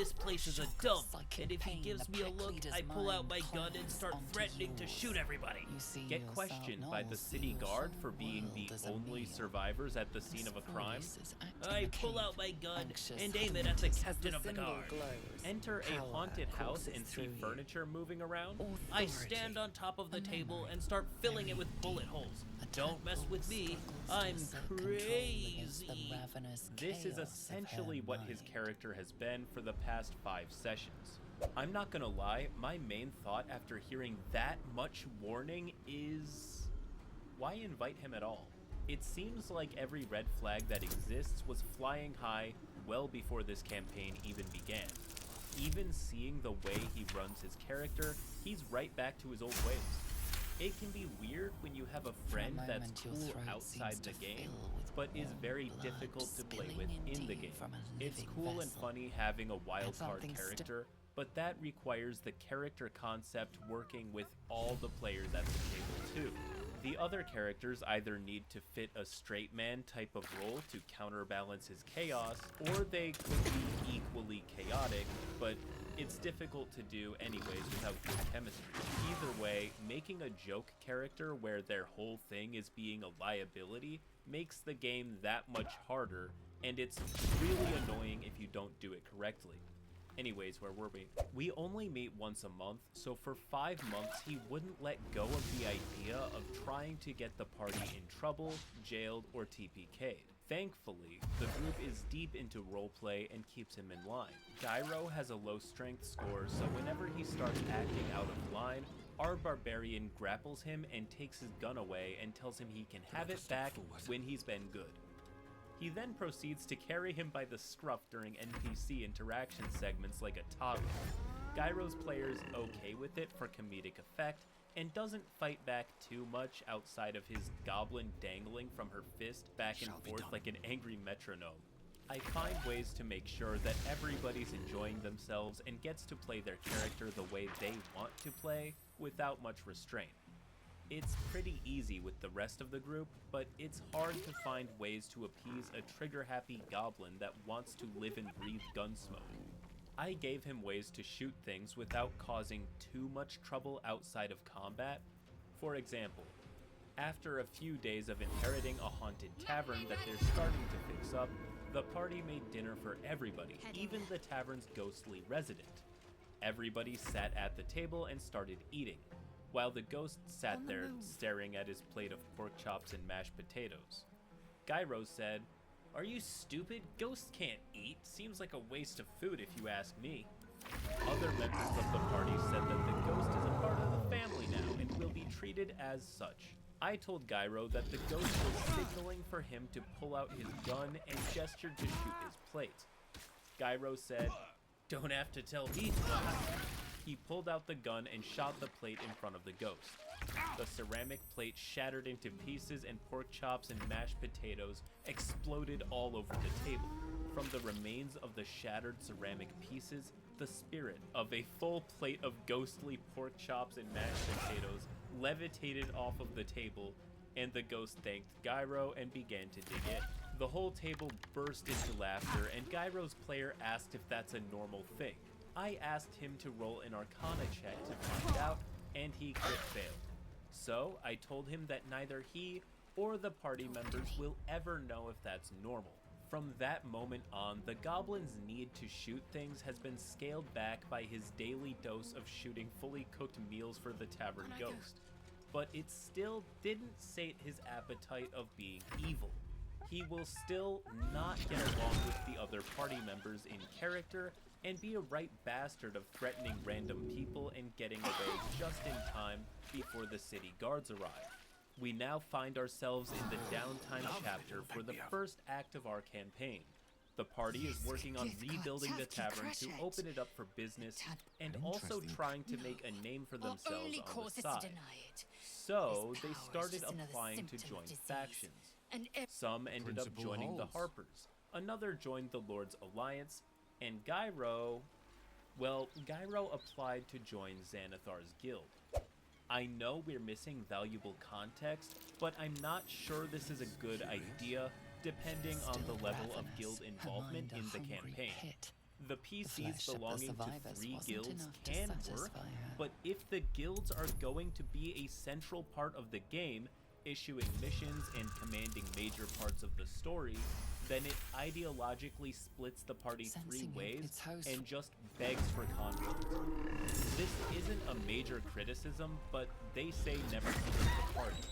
This place is a dump, and if he gives me a look, I pull out my gun and start threatening to shoot everybody. Get questioned by the city guard for being the only survivors at the scene of a crime. I pull out my gun and aim it at the captain of the guard. Enter a haunted house and see furniture moving around. I stand on top of the table and start filling it with bullet holes. Don't mess with me, I'm crazy. This is essentially what his character has been for the past 5 sessions. I'm not gonna lie, my main thought after hearing that much warning is, why invite him at all? It seems like every red flag that exists was flying high well before this campaign even began. Even seeing the way he runs his character, he's right back to his old ways. It can be weird when you have a friend that's cool outside the game, but is very difficult to play with in the game. It's cool and funny having a wildcard character, but that requires the character concept working with all the players at the table too. The other characters either need to fit a straight man type of role to counterbalance his chaos, or they could be equally chaotic, but it's difficult to do anyways without good chemistry. Either way, making a joke character where their whole thing is being a liability makes the game that much harder, and it's really annoying if you don't do it correctly. Anyways, where were we? We only meet once a month, so for 5 months he wouldn't let go of the idea of trying to get the party in trouble, jailed, or TPK'd. Thankfully, the group is deep into roleplay and keeps him in line. Gyro has a low strength score, so whenever he starts acting out of line, our barbarian grapples him and takes his gun away and tells him he can have it back when he's been good. He then proceeds to carry him by the scruff during NPC interaction segments like a toddler. Gyro's player's okay with it for comedic effect, and doesn't fight back too much outside of his goblin dangling from her fist back and forth like an angry metronome. I find ways to make sure that everybody's enjoying themselves and gets to play their character the way they want to play without much restraint. It's pretty easy with the rest of the group, but it's hard to find ways to appease a trigger-happy goblin that wants to live and breathe gunsmoke. I gave him ways to shoot things without causing too much trouble outside of combat. For example, after a few days of inheriting a haunted tavern that they're starting to fix up, the party made dinner for everybody, even the tavern's ghostly resident. Everybody sat at the table and started eating, while the ghost sat there staring at his plate of pork chops and mashed potatoes. Gyro said, "Are you stupid? Ghosts can't eat. Seems like a waste of food if you ask me." Other members of the party said that the ghost is a part of the family now and will be treated as such. I told Gyro that the ghost was signaling for him to pull out his gun and gestured to shoot his plate. Gyro said, "Don't have to tell me twice." He pulled out the gun and shot the plate in front of the ghost. The ceramic plate shattered into pieces and pork chops and mashed potatoes exploded all over the table. From the remains of the shattered ceramic pieces, the spirit of a full plate of ghostly pork chops and mashed potatoes levitated off of the table, and the ghost thanked Gyro and began to dig in. The whole table burst into laughter, and Gyro's player asked if that's a normal thing. I asked him to roll an Arcana check to find out, and he crit failed. So I told him that neither he or the party members will ever know if that's normal. From that moment on, the goblin's need to shoot things has been scaled back by his daily dose of shooting fully cooked meals for the tavern ghost. But it still didn't sate his appetite of being evil. He will still not get along with the other party members in character and be a right bastard of threatening random people and getting away just in time before the city guards arrive. We now find ourselves in the downtime chapter for the first act of our campaign. The party is working on rebuilding the tavern to open it up for business and also trying to make a name for themselves on the side. So they started applying to join factions. Some ended up joining the Harpers, another joined the Lord's Alliance, and Gyro applied to join Xanathar's guild. I know we're missing valuable context, but I'm not sure this is a good idea, depending on the level of guild involvement in the campaign. The PCs belonging to 3 guilds can work, but if the guilds are going to be a central part of the game, issuing missions and commanding major parts of the story, then it ideologically splits the party 3 ways and just begs for conflict. This isn't a major criticism, but they say never split the party.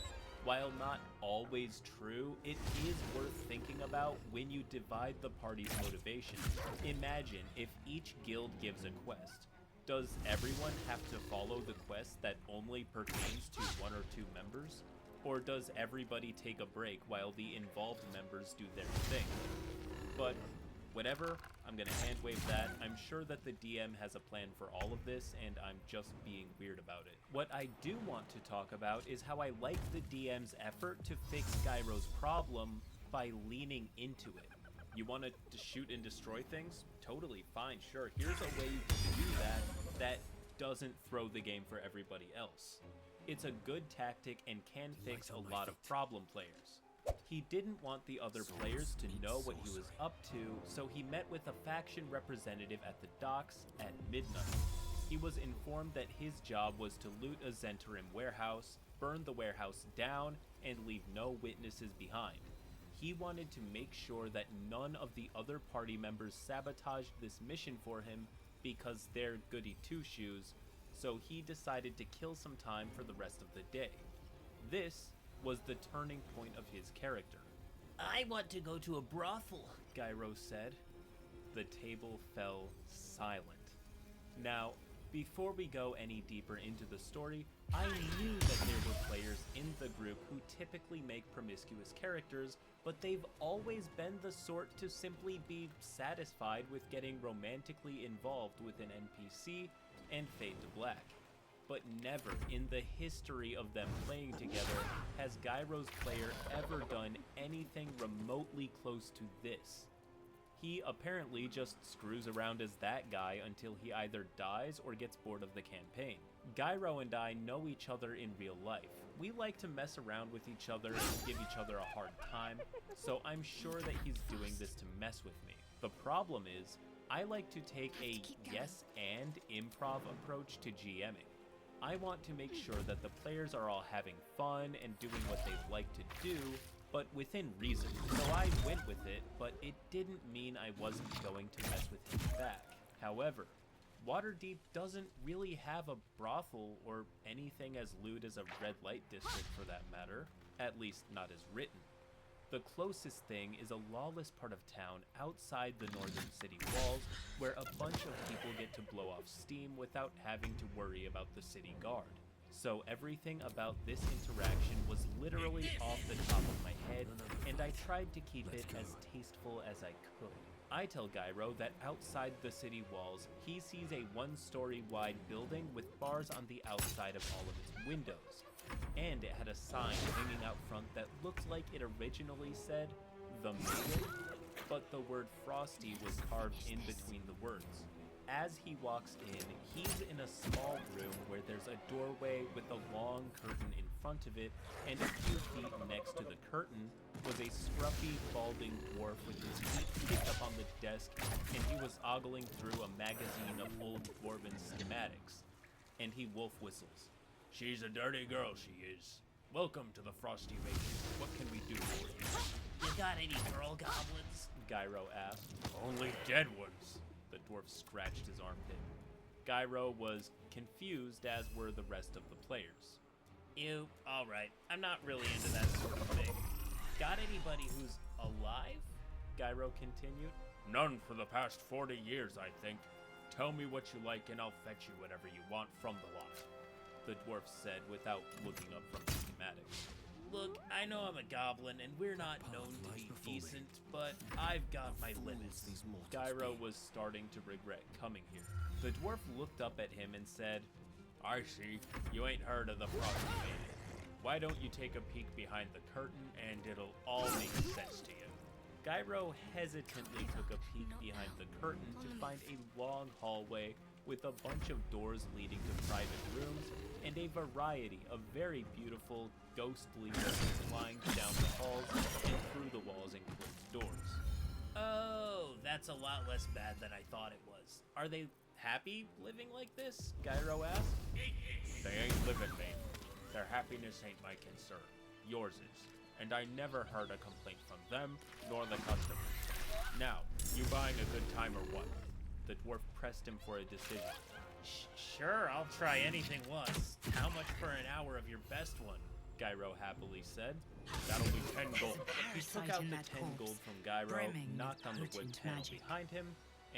While not always true, it is worth thinking about when you divide the party's motivation. Imagine if each guild gives a quest. Does everyone have to follow the quest that only pertains to 1 or 2 members? Or does everybody take a break while the involved members do their thing? But whatever, I'm gonna hand wave that. I'm sure that the DM has a plan for all of this, and I'm just being weird about it. What I do want to talk about is how I like the DM's effort to fix Gyro's problem by leaning into it. You want to shoot and destroy things? Totally fine, sure. Here's a way you can do that doesn't throw the game for everybody else. It's a good tactic and can fix a lot of problem players. He didn't want the other players to know what he was up to, so he met with a faction representative at the docks at midnight. He was informed that his job was to loot a Zentarim warehouse, burn the warehouse down, and leave no witnesses behind. He wanted to make sure that none of the other party members sabotaged this mission for him because they're goody two-shoes, so he decided to kill some time for the rest of the day. This was the turning point of his character. I want to go to a brothel, Gyro said. The table fell silent. Now, before we go any deeper into the story, I knew that there were players in the group who typically make promiscuous characters, but they've always been the sort to simply be satisfied with getting romantically involved with an NPC and fade to black. But never in the history of them playing together has Gyro's player ever done anything remotely close to this. He apparently just screws around as that guy until he either dies or gets bored of the campaign. Gyro and I know each other in real life. We like to mess around with each other and give each other a hard time, so I'm sure that he's doing this to mess with me. The problem is, I like to take a yes and improv approach to GMing. I want to make sure that the players are all having fun and doing what they like to do, but within reason. So I went with it, but it didn't mean I wasn't going to mess with him back. However, Waterdeep doesn't really have a brothel or anything as lewd as a red light district for that matter, at least not as written. The closest thing is a lawless part of town outside the northern city walls where a bunch of people get to blow off steam without having to worry about the city guard. So everything about this interaction was literally off the top of my head, and I tried to keep it as tasteful as I could. I tell Gyro that outside the city walls, he sees a 1-story wide building with bars on the outside of all of its windows. And it had a sign hanging out front that looked like it originally said, "The Maiden," but the word Frosty was carved in between the words. As he walks in, he's in a small room where there's a doorway with a long curtain in front of it, and a few feet next to the curtain was a scruffy, balding dwarf with his feet kicked up on the desk, and he was ogling through a magazine of old dwarven schematics. And he wolf whistles. "She's a dirty girl, she is. Welcome to the Frosty Maiden. What can we do for you?" You got any girl goblins? Gyro asked. "Only dead ones." The dwarf scratched his armpit. Gyro was confused, as were the rest of the players. Alright. I'm not really into that sort of thing. Got anybody who's alive? Gyro continued. "None for the past 40 years, I think. Tell me what you like and I'll fetch you whatever you want from the lot," the dwarf said without looking up from the schematics. Look, I know I'm a goblin and we're not known to be decent, but I've got my limits. Gyro was starting to regret coming here. The dwarf looked up at him and said, "I see, you ain't heard of the Frosty Maiden. Why don't you take a peek behind the curtain and it'll all make sense to you." Gyro hesitantly took a peek behind the curtain to find a long hallway with a bunch of doors leading to private rooms and a variety of very beautiful, ghostly windows flying down the halls and through the walls and closed doors. Oh, that's a lot less bad than I thought it was. Are they happy living like this? Gyro asked. They ain't living, mate. Their happiness ain't my concern. Yours is. And I never heard a complaint from them, nor the customers. Now, you buying a good time or what? The dwarf pressed him for a decision. Sure, I'll try anything once. How much for an hour of your best one? Gyro happily said. That'll be 10 gold. He took out the 10 gold from Gyro, knocked on the wood panel behind him,